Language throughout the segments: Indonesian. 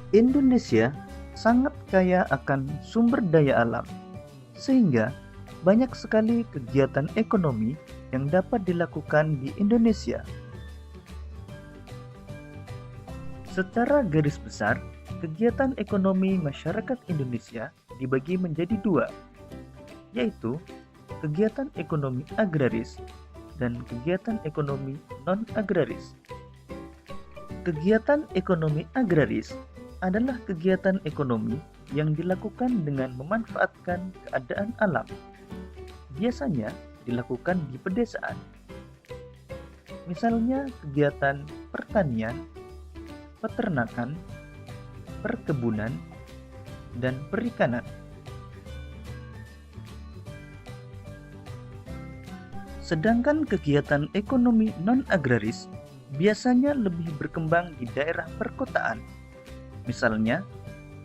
Indonesia sangat kaya akan sumber daya alam, sehingga banyak sekali kegiatan ekonomi yang dapat dilakukan di Indonesia. Secara garis besar, kegiatan ekonomi masyarakat Indonesia dibagi menjadi dua, yaitu kegiatan ekonomi agraris dan kegiatan ekonomi non-agraris. Kegiatan ekonomi agraris adalah kegiatan ekonomi yang dilakukan dengan memanfaatkan keadaan alam. Biasanya dilakukan di pedesaan. Misalnya kegiatan pertanian, peternakan, perkebunan, dan perikanan. Sedangkan kegiatan ekonomi non-agraris biasanya lebih berkembang di daerah perkotaan, misalnya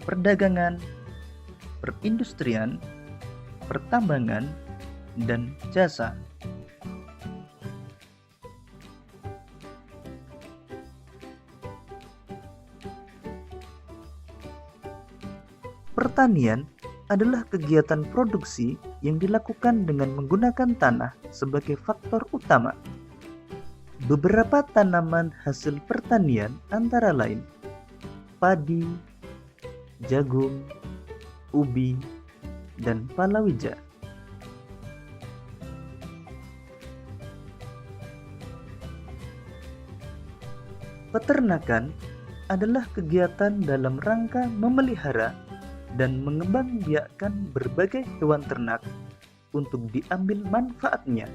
perdagangan, perindustrian, pertambangan, dan jasa. Pertanian adalah kegiatan produksi yang dilakukan dengan menggunakan tanah sebagai faktor utama. Beberapa tanaman hasil pertanian antara lain padi, jagung, ubi, dan palawija. Peternakan adalah kegiatan dalam rangka memelihara dan mengembangbiakkan berbagai hewan ternak untuk diambil manfaatnya.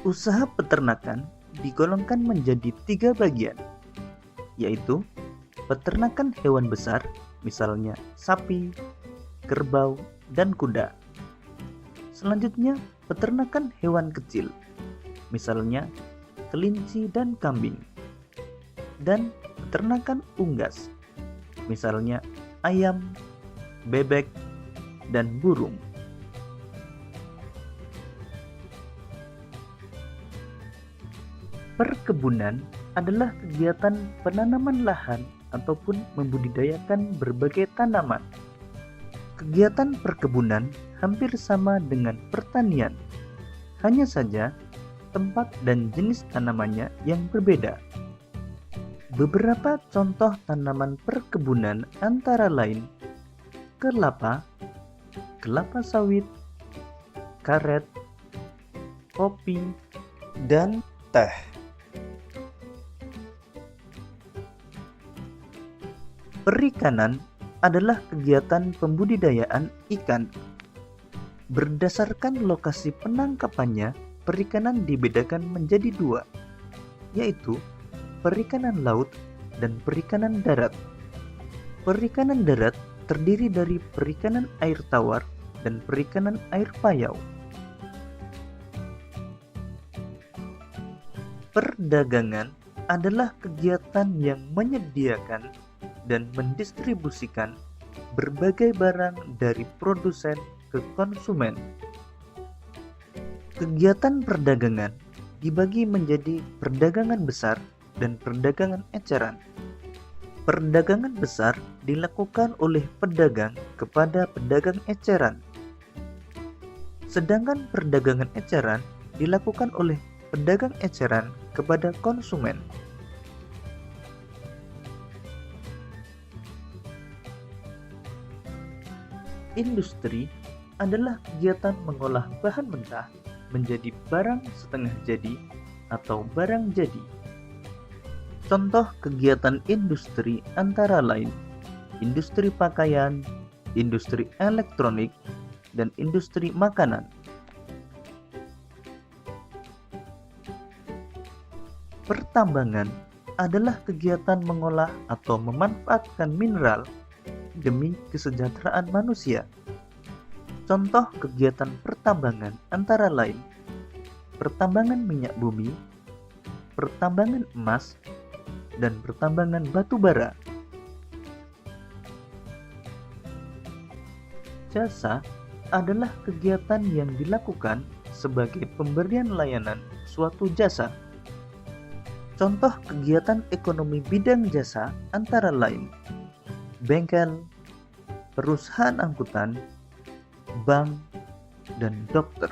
Usaha peternakan digolongkan menjadi 3 bagian, yaitu peternakan hewan besar, misalnya sapi, kerbau, dan kuda. Selanjutnya, peternakan hewan kecil, misalnya kelinci dan kambing. Dan peternakan unggas, misalnya ayam, bebek, dan burung. Perkebunan adalah kegiatan penanaman lahan ataupun membudidayakan berbagai tanaman. Kegiatan perkebunan hampir sama dengan pertanian, hanya saja tempat dan jenis tanamannya yang berbeda. Beberapa contoh tanaman perkebunan antara lain kelapa, kelapa sawit, karet, kopi, dan teh. Perikanan adalah kegiatan pembudidayaan ikan. Berdasarkan lokasi penangkapannya, perikanan dibedakan menjadi 2, yaitu perikanan laut dan perikanan darat. Perikanan darat terdiri dari perikanan air tawar dan perikanan air payau. Perdagangan adalah kegiatan yang menyediakan dan mendistribusikan berbagai barang dari produsen ke konsumen. Kegiatan perdagangan dibagi menjadi perdagangan besar dan perdagangan eceran. Perdagangan besar dilakukan oleh pedagang kepada pedagang eceran. Sedangkan perdagangan eceran dilakukan oleh pedagang eceran kepada konsumen. Industri adalah kegiatan mengolah bahan mentah menjadi barang setengah jadi atau barang jadi. Contoh kegiatan industri antara lain industri pakaian, industri elektronik, dan industri makanan. Pertambangan adalah kegiatan mengolah atau memanfaatkan mineral demi kesejahteraan manusia. Contoh kegiatan pertambangan antara lain pertambangan minyak bumi, pertambangan emas, dan pertambangan batu bara. Jasa adalah kegiatan yang dilakukan sebagai pemberian layanan suatu jasa. Contoh kegiatan ekonomi bidang jasa antara lain bengkel, perusahaan angkutan, bank, dan dokter.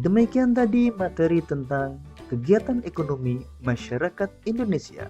Demikian tadi materi tentang kegiatan ekonomi masyarakat Indonesia.